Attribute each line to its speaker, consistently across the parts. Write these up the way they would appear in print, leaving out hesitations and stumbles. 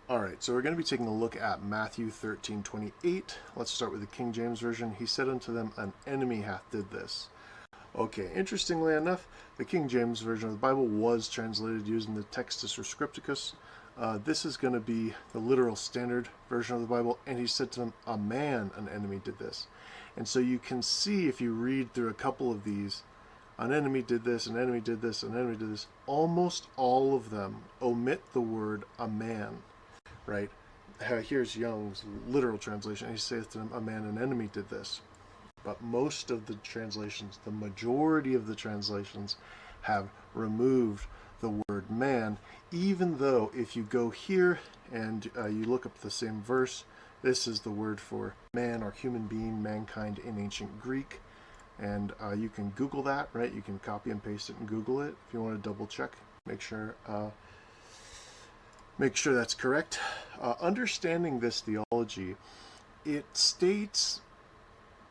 Speaker 1: All right, so we're going to be taking a look at Matthew 13:28. Let's start with the King James Version. He said unto them, an enemy hath did this. Okay, interestingly enough, the King James Version of the Bible was translated using the Textus Rescripticus. This is going to be the literal standard version of the Bible, and he said to them, a man, an enemy did this. And so you can see if you read through a couple of these, an enemy did this, an enemy did this, an enemy did this, almost all of them omit the word a man, right? Here's Young's literal translation. He saith to them, a man, an enemy did this. But most of the translations, the majority of the translations, have removed the word man, even though if you go here and you look up the same verse, this is the word for man or human being, mankind in ancient Greek. And you can Google that, right? You can copy and paste it and Google it if you want to double check, make sure that's correct. Understanding this theology, it states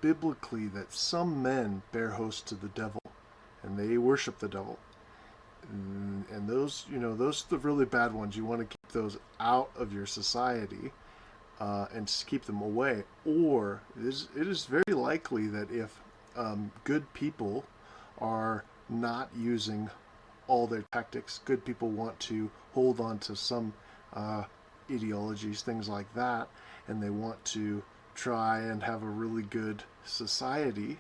Speaker 1: biblically that some men bear host to the devil and they worship the devil. And those, those are the really bad ones. You want to keep those out of your society and just keep them away. Or it is very likely that if good people are not using all their tactics, good people want to hold on to some ideologies, things like that, and they want to try and have a really good society,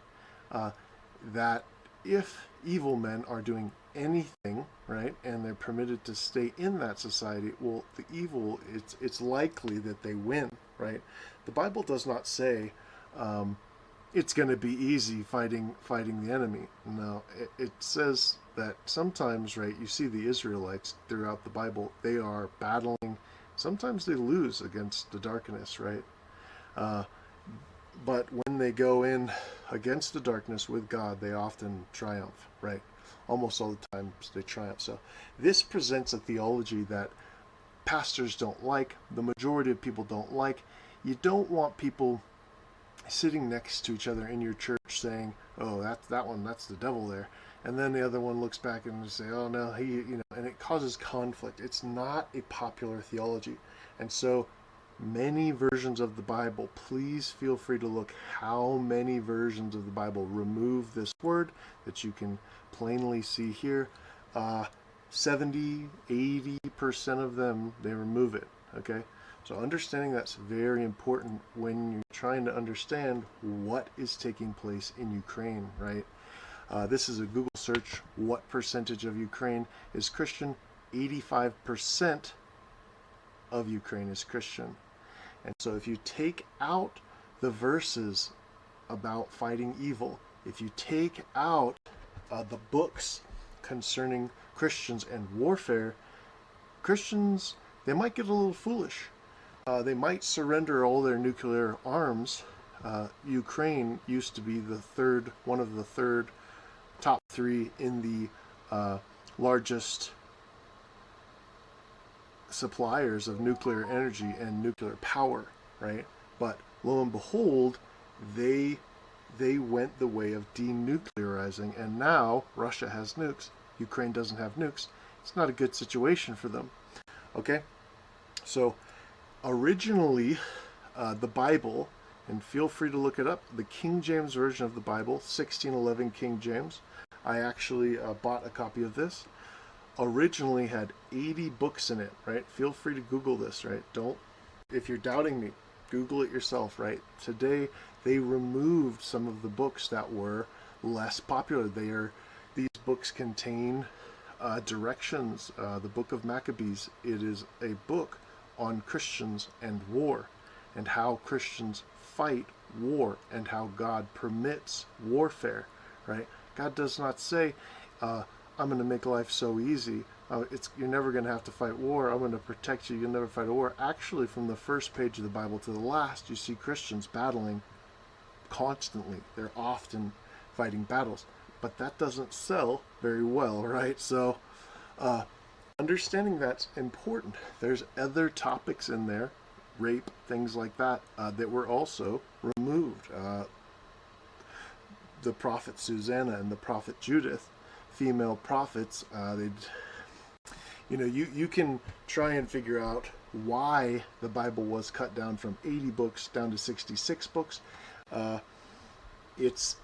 Speaker 1: that if evil men are doing anything, right, and they're permitted to stay in that society, well, the evil, it's likely that they win, right? The Bible does not say it's going to be easy fighting the enemy. No, it says that sometimes, right, you see the Israelites throughout the Bible, they are battling. Sometimes they lose against the darkness, right? But when they go in against the darkness with God, they often triumph, right? Almost all the time they triumph. So this presents a theology that pastors don't like, the majority of people don't like. You don't want people sitting next to each other in your church saying, oh, that's the devil there. And then the other one looks back and say, oh no, and it causes conflict. It's not a popular theology. And so many versions of the Bible, please feel free to look how many versions of the Bible remove this word that you can plainly see here. 70-80% of them, they remove it, okay? So understanding that's very important when you're trying to understand what is taking place in Ukraine, right? This is a Google search. What percentage of Ukraine is Christian? 85% of Ukraine is Christian. And so if you take out the verses about fighting evil, if you take out the books concerning Christians and warfare, Christians, they might get a little foolish. They might surrender all their nuclear arms. Ukraine used to be one of the top three in the largest suppliers of nuclear energy and nuclear power, right? But lo and behold, they went the way of denuclearizing, and now Russia has nukes. Ukraine doesn't have nukes. It's not a good situation for them. Okay? So originally, the Bible, and feel free to look it up, the King James Version of the Bible, 1611 King James. I actually bought a copy of this. Originally had 80 books in it, right? Feel free to Google this, right? If you're doubting me, Google it yourself, right? Today, they removed some of the books that were less popular. These books contain directions. The Book of Maccabees, it is a book on Christians and war, and how Christians fight war, and how God permits warfare, right? God does not say, I'm going to make life so easy. You're never going to have to fight war. I'm going to protect you. You'll never fight a war. Actually, from the first page of the Bible to the last, you see Christians battling constantly. They're often fighting battles. But that doesn't sell very well, right? So understanding that's important. There's other topics in there, rape, things like that, that were also removed. The prophet Susanna and the prophet Judith, female prophets, You can try and figure out why the Bible was cut down from 80 books down to 66 books. Uh, it's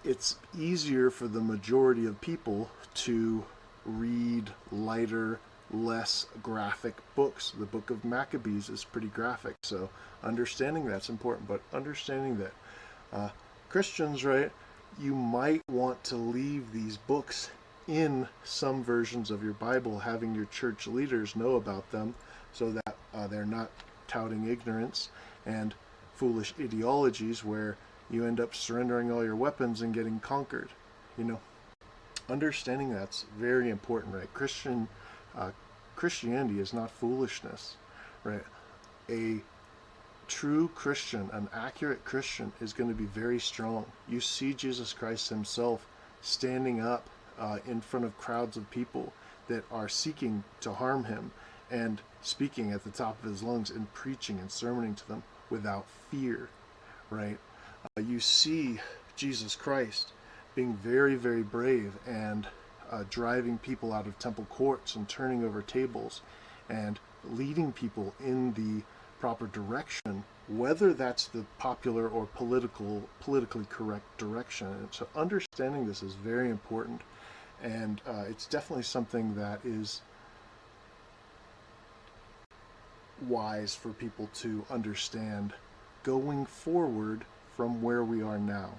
Speaker 1: easier for the majority of people to read lighter, less graphic books. The book of Maccabees is pretty graphic, so understanding that's important. But understanding that Christians, right, you might want to leave these books in some versions of your Bible, having your church leaders know about them so that they're not touting ignorance and foolish ideologies where you end up surrendering all your weapons and getting conquered. You know, understanding that's very important, right? Christianity is not foolishness, right? A true Christian, an accurate Christian, is going to be very strong. You see Jesus Christ himself standing up in front of crowds of people that are seeking to harm him and speaking at the top of his lungs and preaching and sermoning to them without fear, right? You see Jesus Christ being very, very brave and driving people out of temple courts and turning over tables and leading people in the proper direction, whether that's the popular or politically correct direction. And so understanding this is very important, and it's definitely something that is wise for people to understand going forward from where we are now.